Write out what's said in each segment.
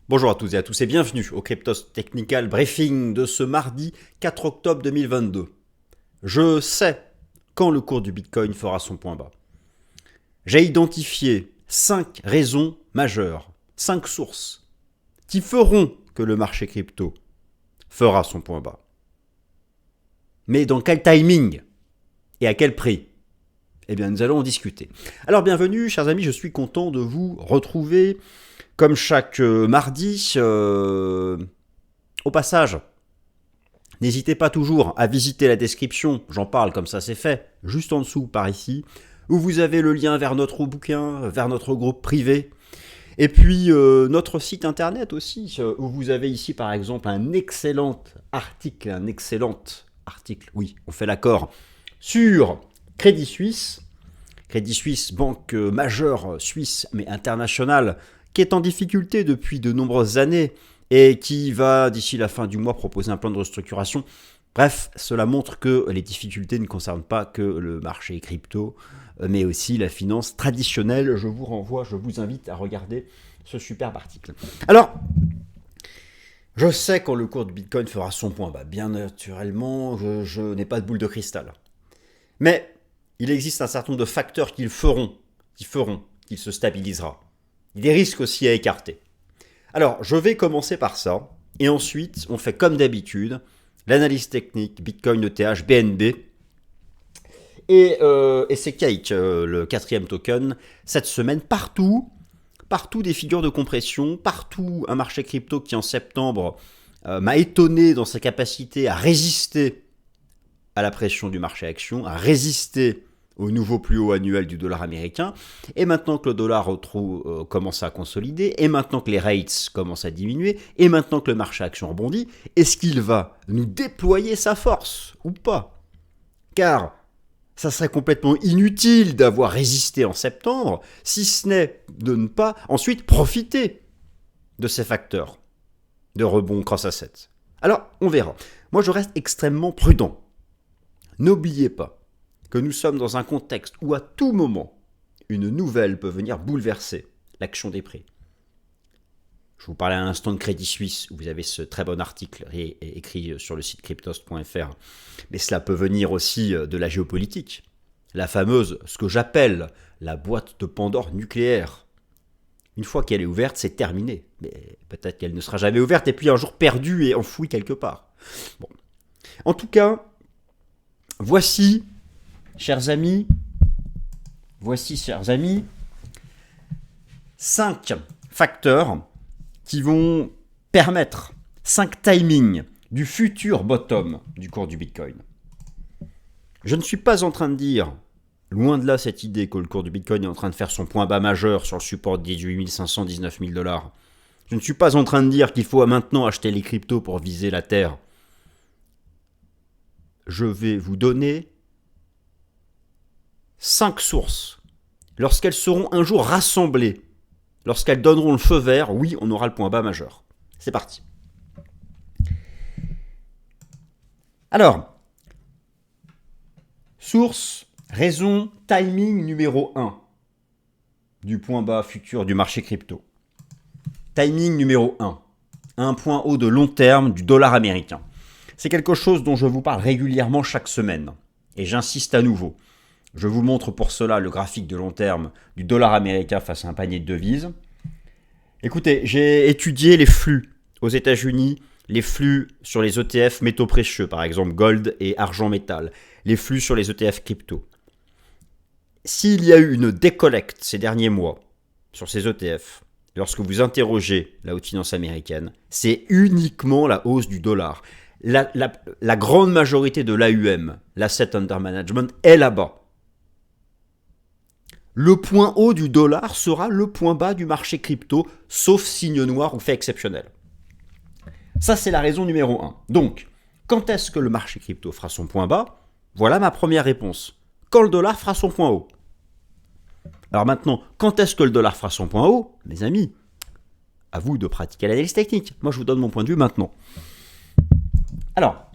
Bonjour à toutes et à tous et bienvenue au Cryptos Technical Briefing de ce mardi 4 octobre 2022. Je sais quand le cours du Bitcoin fera son point bas. J'ai identifié 5 raisons majeures, 5 sources qui feront que le marché crypto fera son point bas. Mais dans quel timing et à quel prix? Eh bien, nous allons en discuter. Alors, bienvenue, chers amis, je suis content de vous retrouver comme chaque mardi. Au passage, n'hésitez pas toujours à visiter la description, j'en parle comme ça c'est fait, juste en dessous par ici, où vous avez le lien vers notre bouquin, vers notre groupe privé, et puis notre site internet aussi, où vous avez ici par exemple un excellent article, oui, on fait l'accord, sur Crédit Suisse, banque majeure suisse mais internationale, qui est en difficulté depuis de nombreuses années et qui va, d'ici la fin du mois, proposer un plan de restructuration. Bref, cela montre que les difficultés ne concernent pas que le marché crypto, mais aussi la finance traditionnelle. Je vous invite à regarder ce superbe article. Alors, je sais quand le cours du Bitcoin fera son point bas. Bien naturellement, je n'ai pas de boule de cristal. Mais il existe un certain nombre de facteurs qui feront qu'il se stabilisera. Il y a des risques aussi à écarter. Alors, je vais commencer par ça, et ensuite, on fait comme d'habitude, l'analyse technique, Bitcoin, ETH, BNB, et c'est Cake, le quatrième token, cette semaine, partout des figures de compression, partout un marché crypto qui en septembre m'a étonné dans sa capacité à résister à la pression du marché action, à résister au nouveau plus haut annuel du dollar américain, et maintenant que le dollar commence à consolider, et maintenant que les rates commencent à diminuer, et maintenant que le marché action rebondit, est-ce qu'il va nous déployer sa force ou pas? Car ça serait complètement inutile d'avoir résisté en septembre, si ce n'est de ne pas ensuite profiter de ces facteurs de rebond cross-asset. Alors, on verra. Moi, je reste extrêmement prudent. N'oubliez pas que nous sommes dans un contexte où à tout moment, une nouvelle peut venir bouleverser l'action des prix. Je vous parlais à l'instant de Crédit Suisse, où vous avez ce très bon article écrit sur le site cryptost.fr. Mais cela peut venir aussi de la géopolitique. La fameuse, ce que j'appelle la boîte de Pandore nucléaire. Une fois qu'elle est ouverte, c'est terminé. Mais peut-être qu'elle ne sera jamais ouverte et puis un jour perdue et enfouie quelque part. Bon. En tout cas, voici, chers amis, 5 facteurs qui vont permettre, 5 timings du futur bottom du cours du Bitcoin. Je ne suis pas en train de dire, loin de là cette idée que le cours du Bitcoin est en train de faire son point bas majeur sur le support de 18 500, 19 000 $. Je ne suis pas en train de dire qu'il faut maintenant acheter les cryptos pour viser la terre. Je vais vous donner 5 sources. Lorsqu'elles seront un jour rassemblées, lorsqu'elles donneront le feu vert, oui, on aura le point bas majeur. C'est parti. Alors, source, raison, timing numéro 1 du point bas futur du marché crypto. Timing numéro 1. Un point haut de long terme du dollar américain. C'est quelque chose dont je vous parle régulièrement chaque semaine. Et j'insiste à nouveau. Je vous montre pour cela le graphique de long terme du dollar américain face à un panier de devises. Écoutez, j'ai étudié les flux aux États-Unis, les flux sur les ETF métaux précieux, par exemple gold et argent métal, les flux sur les ETF crypto. S'il y a eu une décollecte ces derniers mois sur ces ETF, lorsque vous interrogez la haute finance américaine, c'est uniquement la hausse du dollar. La grande majorité de l'AUM, l'asset under management, est là-bas. Le point haut du dollar sera le point bas du marché crypto, sauf signe noir ou fait exceptionnel. Ça, c'est la raison numéro 1. Donc, quand est-ce que le marché crypto fera son point bas? Voilà ma première réponse. Quand le dollar fera son point haut. Alors maintenant, quand est-ce que le dollar fera son point haut? Mes amis, à vous de pratiquer l'analyse technique. Moi, je vous donne mon point de vue maintenant. Alors,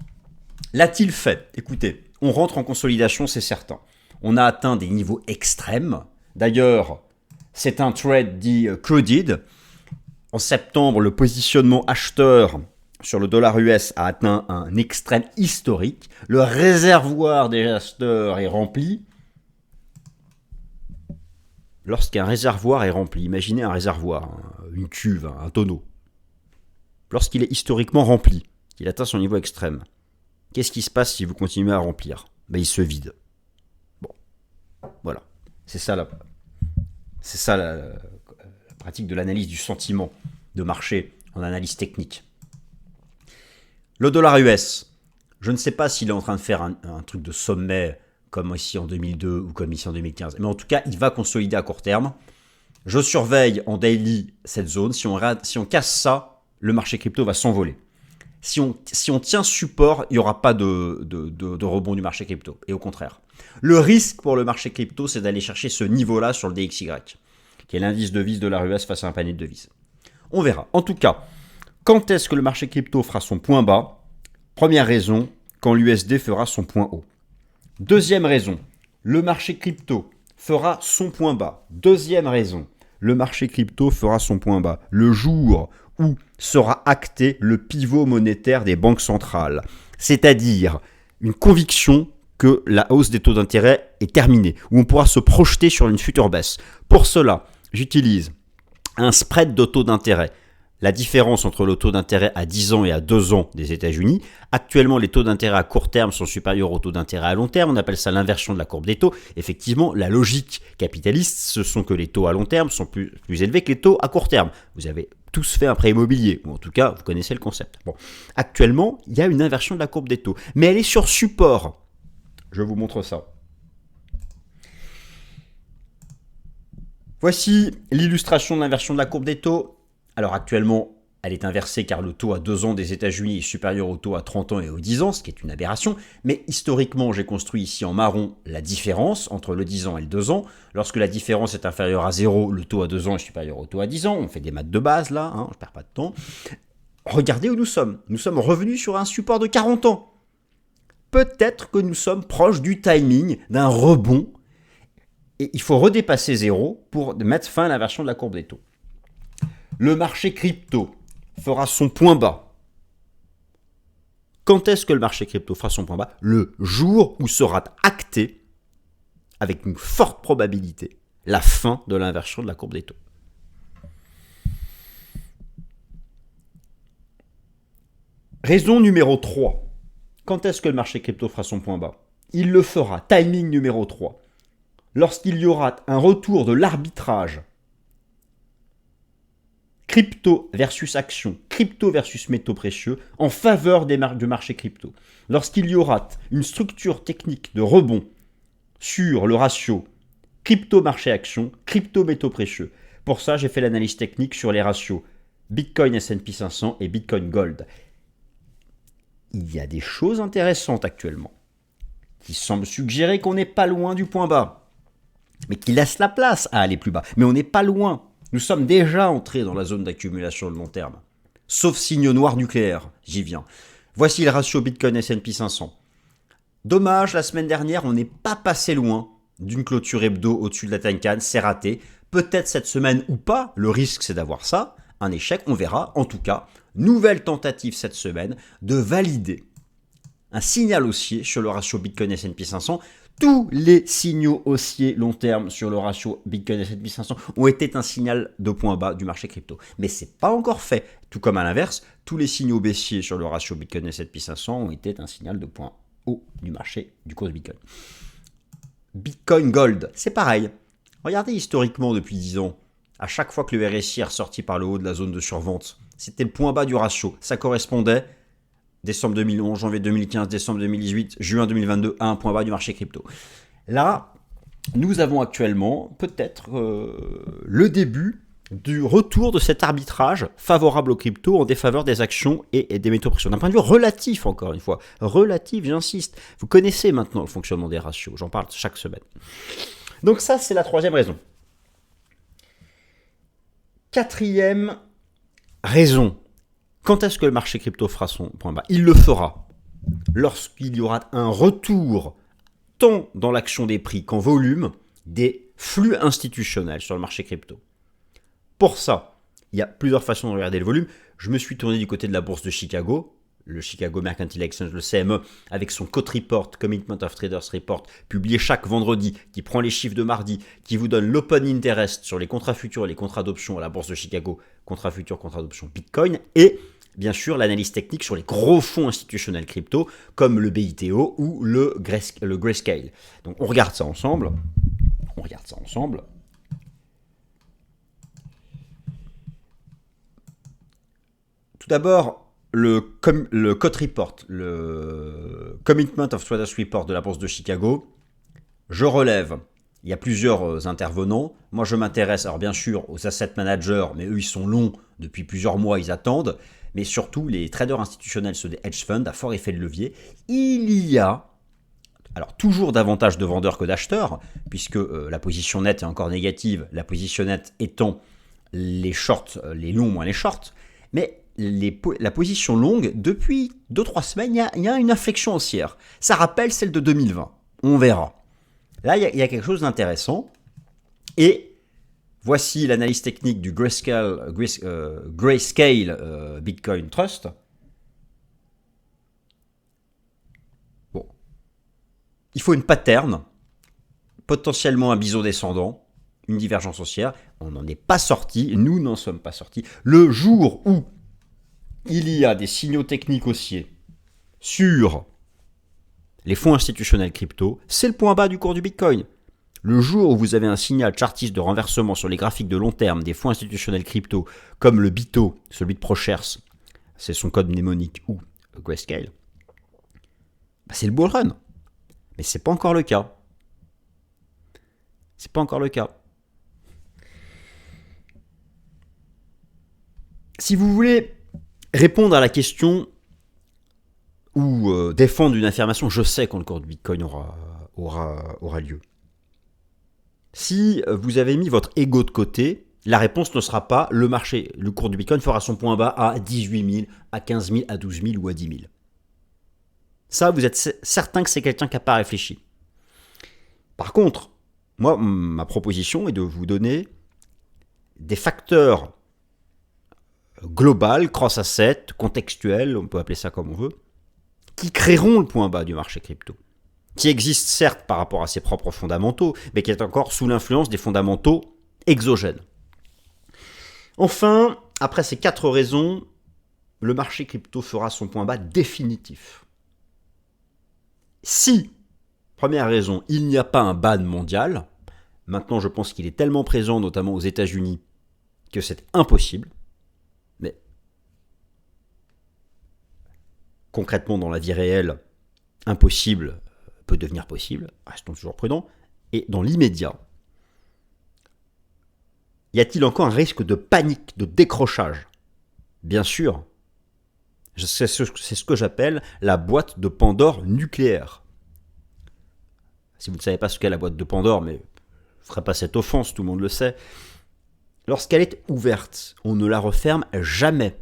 l'a-t-il fait? Écoutez, on rentre en consolidation, c'est certain. On a atteint des niveaux extrêmes. D'ailleurs, c'est un trade dit crowded. En septembre, le positionnement acheteur sur le dollar US a atteint un extrême historique. Le réservoir des acheteurs est rempli. Lorsqu'un réservoir est rempli, imaginez un réservoir, une cuve, un tonneau. Lorsqu'il est historiquement rempli, qu'il atteint son niveau extrême, qu'est-ce qui se passe si vous continuez à remplir ? Il se vide. Bon, voilà. C'est ça la pratique de l'analyse du sentiment de marché en analyse technique. Le dollar US, je ne sais pas s'il est en train de faire un truc de sommet comme ici en 2002 ou comme ici en 2015. Mais en tout cas, il va consolider à court terme. Je surveille en daily cette zone. Si on casse ça, le marché crypto va s'envoler. Si on tient support, il n'y aura pas de rebond du marché crypto. Et au contraire. Le risque pour le marché crypto, c'est d'aller chercher ce niveau-là sur le DXY, qui est l'indice de devise de la US face à un panier de devises. On verra. En tout cas, quand est-ce que le marché crypto fera son point bas ? Première raison, quand l'USD fera son point haut. Deuxième raison, le marché crypto fera son point bas. Deuxième raison, le marché crypto fera son point bas le jour où sera acté le pivot monétaire des banques centrales, c'est-à-dire une conviction que la hausse des taux d'intérêt est terminée, où on pourra se projeter sur une future baisse. Pour cela, j'utilise un spread de taux d'intérêt. La différence entre le taux d'intérêt à 10 ans et à 2 ans des États-Unis. Actuellement, les taux d'intérêt à court terme sont supérieurs aux taux d'intérêt à long terme. On appelle ça l'inversion de la courbe des taux. Effectivement, la logique capitaliste, ce sont que les taux à long terme sont plus élevés que les taux à court terme. Vous avez tous fait un prêt immobilier, ou en tout cas, vous connaissez le concept. Bon. Actuellement, il y a une inversion de la courbe des taux, mais elle est sur support. Je vous montre ça. Voici l'illustration de l'inversion de la courbe des taux. Alors actuellement, elle est inversée car le taux à 2 ans des États-Unis est supérieur au taux à 30 ans et aux 10 ans, ce qui est une aberration. Mais historiquement, j'ai construit ici en marron la différence entre le 10 ans et le 2 ans. Lorsque la différence est inférieure à 0, le taux à 2 ans est supérieur au taux à 10 ans. On fait des maths de base là, je ne perds pas de temps. Regardez où nous sommes. Nous sommes revenus sur un support de 40 ans. Peut-être que nous sommes proches du timing d'un rebond. Et il faut redépasser 0 pour mettre fin à l'inversion de la courbe des taux. Le marché crypto fera son point bas. Quand est-ce que le marché crypto fera son point bas ? Le jour où sera acté, avec une forte probabilité, la fin de l'inversion de la courbe des taux. Raison numéro 3. Quand est-ce que le marché crypto fera son point bas ? Il le fera, timing numéro 3, lorsqu'il y aura un retour de l'arbitrage crypto versus action, crypto versus métaux précieux, en faveur du marché crypto. Lorsqu'il y aura une structure technique de rebond sur le ratio crypto-marché-action, crypto-métaux précieux. Pour ça, j'ai fait l'analyse technique sur les ratios Bitcoin S&P 500 et Bitcoin Gold. Il y a des choses intéressantes actuellement qui semblent suggérer qu'on n'est pas loin du point bas, mais qui laissent la place à aller plus bas. Mais on n'est pas loin. Nous sommes déjà entrés dans la zone d'accumulation de long terme. Sauf signe noir nucléaire, j'y viens. Voici le ratio Bitcoin S&P 500. Dommage, la semaine dernière, on n'est pas passé loin d'une clôture hebdo au-dessus de la Tenkan, c'est raté. Peut-être cette semaine ou pas, le risque c'est d'avoir ça, un échec, on verra. En tout cas, nouvelle tentative cette semaine de valider un signal haussier sur le ratio Bitcoin S&P 500. Tous les signaux haussiers long terme sur le ratio Bitcoin S&P 500 ont été un signal de point bas du marché crypto. Mais ce n'est pas encore fait. Tout comme à l'inverse, tous les signaux baissiers sur le ratio Bitcoin S&P 500 ont été un signal de point haut du marché du cours de Bitcoin. Bitcoin Gold, c'est pareil. Regardez historiquement depuis 10 ans, à chaque fois que le RSI est ressorti par le haut de la zone de survente, c'était le point bas du ratio. Ça correspondait décembre 2011, janvier 2015, décembre 2018, juin 2022, à un point bas du marché crypto. Là, nous avons actuellement peut-être le début du retour de cet arbitrage favorable aux cryptos en défaveur des actions et des métaux précieux. D'un point de vue relatif, encore une fois. Relatif, j'insiste. Vous connaissez maintenant le fonctionnement des ratios. J'en parle chaque semaine. Donc ça, c'est la troisième raison. Quatrième raison. Quand est-ce que le marché crypto fera son point bas ? Il le fera lorsqu'il y aura un retour, tant dans l'action des prix qu'en volume, des flux institutionnels sur le marché crypto. Pour ça, Il y a plusieurs façons de regarder le volume. Je me suis tourné du côté de la bourse de Chicago, le Chicago Mercantile Exchange, le CME, avec son Cote Report, Commitment of Traders Report, publié chaque vendredi, qui prend les chiffres de mardi, qui vous donne l'open interest sur les contrats futurs et les contrats d'options à la bourse de Chicago, contrats futurs, contrats d'options Bitcoin, et bien sûr l'analyse technique sur les gros fonds institutionnels crypto, comme le BITO ou le Grayscale. Donc on regarde ça ensemble. Tout d'abord, le Cote Report, le Commitment of Traders Report de la bourse de Chicago, je relève, il y a plusieurs intervenants. Moi, je m'intéresse, alors bien sûr, aux asset managers, mais eux, ils sont longs, depuis plusieurs mois, ils attendent. Mais surtout, les traders institutionnels, ceux des hedge funds, à fort effet de levier. Il y a, alors toujours davantage de vendeurs que d'acheteurs, puisque la position nette est encore négative, la position nette étant les shorts, les longs moins les shorts. Mais la position longue, depuis 2-3 semaines, il y a une inflexion haussière. Ça rappelle celle de 2020. On verra. Là, il y a quelque chose d'intéressant. Et voici l'analyse technique du Grayscale Bitcoin Trust. Bon. Il faut une pattern, potentiellement un biseau descendant, une divergence haussière. On n'en est pas sorti. Nous n'en sommes pas sortis. Le jour où il y a des signaux techniques haussiers sur les fonds institutionnels crypto, c'est le point bas du cours du Bitcoin. Le jour où vous avez un signal chartiste de renversement sur les graphiques de long terme des fonds institutionnels crypto, comme le BITO, celui de ProShares, c'est son code mnémonique, ou Grayscale, c'est le bull run. Mais c'est pas encore le cas. C'est pas encore le cas. Si vous voulez répondre à la question ou défendre une affirmation, je sais quand le cours du Bitcoin aura lieu. Si vous avez mis votre ego de côté, la réponse ne sera pas le cours du Bitcoin fera son point bas à 18 000, à 15 000, à 12 000 ou à 10 000. Ça, vous êtes certain que c'est quelqu'un qui n'a pas réfléchi. Par contre, moi, ma proposition est de vous donner des facteurs global, cross-asset, contextuel, on peut appeler ça comme on veut, qui créeront le point bas du marché crypto, qui existe certes par rapport à ses propres fondamentaux, mais qui est encore sous l'influence des fondamentaux exogènes. Enfin, après ces 4 raisons, le marché crypto fera son point bas définitif. Si, première raison, il n'y a pas un ban mondial, maintenant je pense qu'il est tellement présent, notamment aux États-Unis, que c'est impossible. Mais concrètement, dans la vie réelle, impossible peut devenir possible. Restons toujours prudents. Et dans l'immédiat, y a-t-il encore un risque de panique, de décrochage ? Bien sûr. C'est ce que j'appelle la boîte de Pandore nucléaire. Si vous ne savez pas ce qu'est la boîte de Pandore, mais je ne ferai pas cette offense, tout le monde le sait. Lorsqu'elle est ouverte, on ne la referme jamais.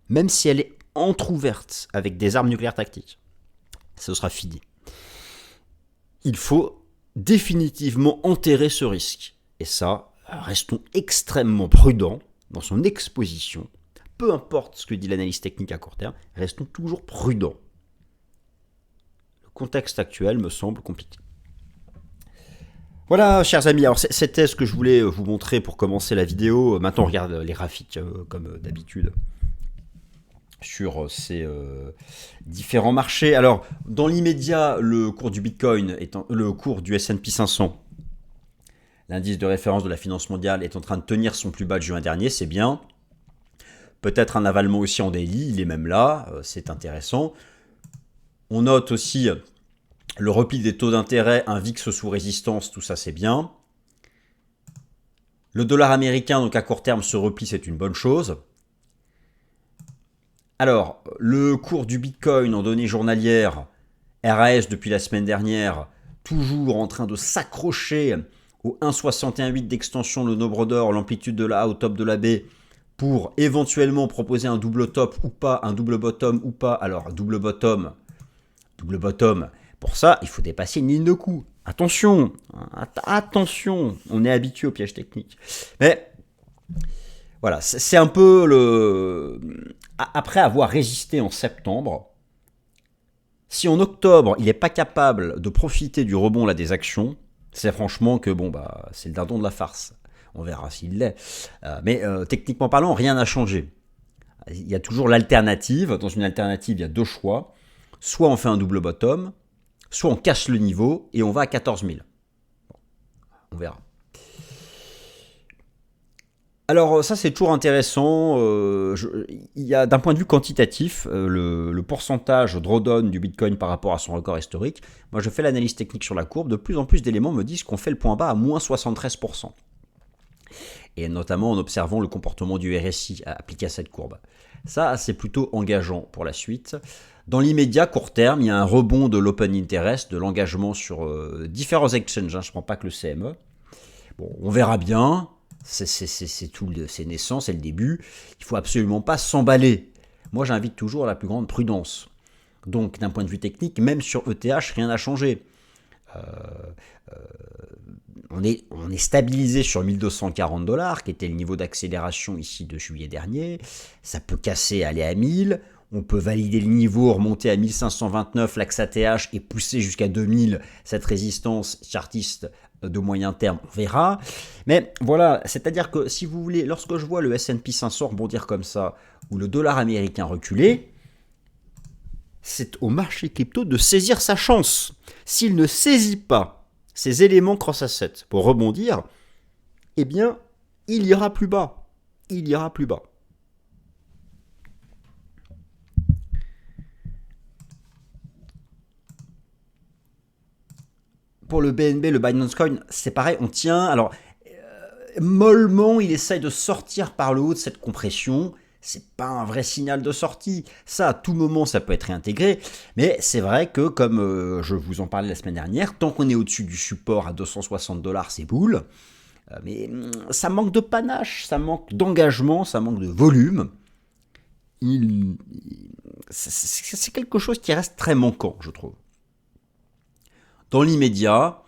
Même si elle est entrouverte avec des armes nucléaires tactiques. Ce sera fini. Il faut définitivement enterrer ce risque. Et ça, restons extrêmement prudents dans son exposition. Peu importe ce que dit l'analyse technique à court terme, restons toujours prudents. Le contexte actuel me semble compliqué. Voilà, chers amis, alors c'était ce que je voulais vous montrer pour commencer la vidéo. Maintenant, on regarde les graphiques, comme d'habitude, sur ces différents marchés. Alors, dans l'immédiat, le cours du Bitcoin, le cours du S&P 500, l'indice de référence de la finance mondiale, est en train de tenir son plus bas de juin dernier, c'est bien. Peut-être un avalement aussi en daily, il est même là, c'est intéressant. On note aussi le repli des taux d'intérêt, un VIX sous résistance, tout ça c'est bien. Le dollar américain, donc à court terme, se replie, c'est une bonne chose. Alors, le cours du Bitcoin en données journalières, RAS depuis la semaine dernière, toujours en train de s'accrocher au 1,61,8 d'extension, le nombre d'or, l'amplitude de la A au top de la B, pour éventuellement proposer un double top ou pas, un double bottom ou pas. Alors, double bottom, pour ça, il faut dépasser une ligne de coup. Attention, on est habitué au piège technique. Mais Voilà, c'est un peu le... Après avoir résisté en septembre, si en octobre, il n'est pas capable de profiter du rebond là, des actions, c'est franchement que bon, bah, c'est le dindon de la farce. On verra s'il l'est. Mais techniquement parlant, rien n'a changé. Il y a toujours l'alternative. Dans une alternative, il y a deux choix. Soit on fait un double bottom, soit on casse le niveau et on va à 14 000. Bon, on verra. Alors ça c'est toujours intéressant, il y a d'un point de vue quantitatif, le pourcentage drawdown du Bitcoin par rapport à son record historique, moi je fais l'analyse technique sur la courbe, de plus en plus d'éléments me disent qu'on fait le point bas à moins 73%, et notamment en observant le comportement du RSI appliqué à cette courbe. Ça c'est plutôt engageant pour la suite. Dans l'immédiat, court terme, il y a un rebond de l'open interest, de l'engagement sur différents exchanges, je ne prends pas que le CME. Bon, on verra bien. C'est tout, c'est naissant, c'est le début. Il ne faut absolument pas s'emballer. Moi, j'invite toujours à la plus grande prudence. Donc, d'un point de vue technique, même sur ETH, rien n'a changé. On est stabilisé sur 1240 $, qui était le niveau d'accélération ici de juillet dernier. Ça peut casser, aller à 1000. On peut valider le niveau, remonter à 1529, l'axe ATH, et pousser jusqu'à 2000, cette résistance chartiste de moyen terme, on verra. Mais voilà, c'est-à-dire que si vous voulez, lorsque je vois le S&P 500 rebondir comme ça, ou le dollar américain reculer, c'est au marché crypto de saisir sa chance. S'il ne saisit pas ces éléments cross-asset pour rebondir, eh bien, il ira plus bas. Il ira plus bas. Pour le BNB, le Binance Coin, c'est pareil, on tient. Alors, mollement, il essaye de sortir par le haut de cette compression. C'est pas un vrai signal de sortie. Ça, à tout moment, ça peut être réintégré. Mais c'est vrai que, comme je vous en parlais la semaine dernière, tant qu'on est au-dessus du support à 260 $, c'est boule. Mais ça manque de panache, ça manque d'engagement, ça manque de volume. C'est quelque chose qui reste très manquant, je trouve. Dans l'immédiat,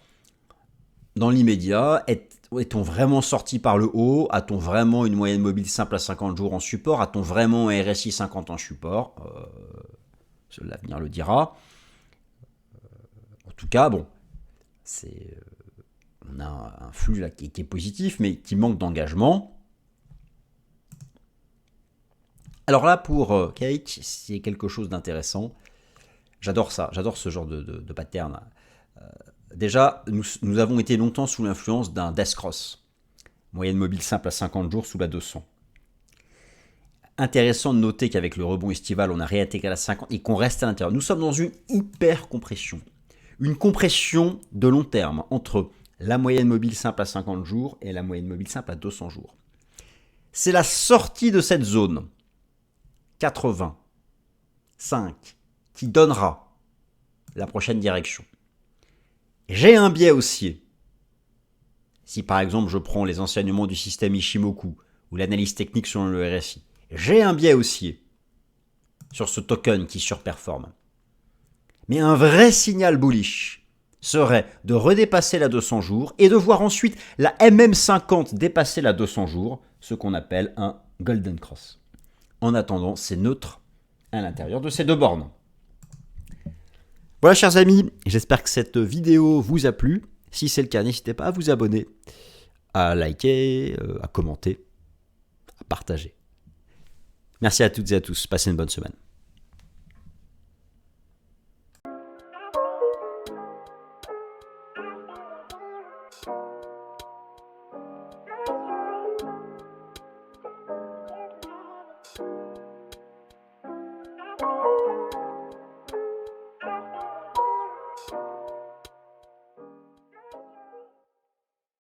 est-on vraiment sorti par le haut? A-t-on vraiment une moyenne mobile simple à 50 jours en support? A-t-on vraiment un RSI 50 en support? L'avenir le dira. En tout cas, bon, on a un flux là qui est positif, mais qui manque d'engagement. Alors là, pour Cake, c'est quelque chose d'intéressant. J'adore ça, j'adore ce genre de pattern. Déjà, nous avons été longtemps sous l'influence d'un Death Cross. Moyenne mobile simple à 50 jours sous la 200. Intéressant de noter qu'avec le rebond estival, on a réintégré la 50 et qu'on reste à l'intérieur. Nous sommes dans une hyper compression. Une compression de long terme entre la moyenne mobile simple à 50 jours et la moyenne mobile simple à 200 jours. C'est la sortie de cette zone 85 qui donnera la prochaine direction. J'ai un biais haussier. Si par exemple je prends les enseignements du système Ishimoku ou l'analyse technique sur le RSI, j'ai un biais haussier sur ce token qui surperforme. Mais un vrai signal bullish serait de redépasser la 200 jours et de voir ensuite la MM50 dépasser la 200 jours, ce qu'on appelle un Golden Cross. En attendant, c'est neutre à l'intérieur de ces deux bornes. Voilà, chers amis, j'espère que cette vidéo vous a plu. Si c'est le cas, n'hésitez pas à vous abonner, à liker, à commenter, à partager. Merci à toutes et à tous. Passez une bonne semaine.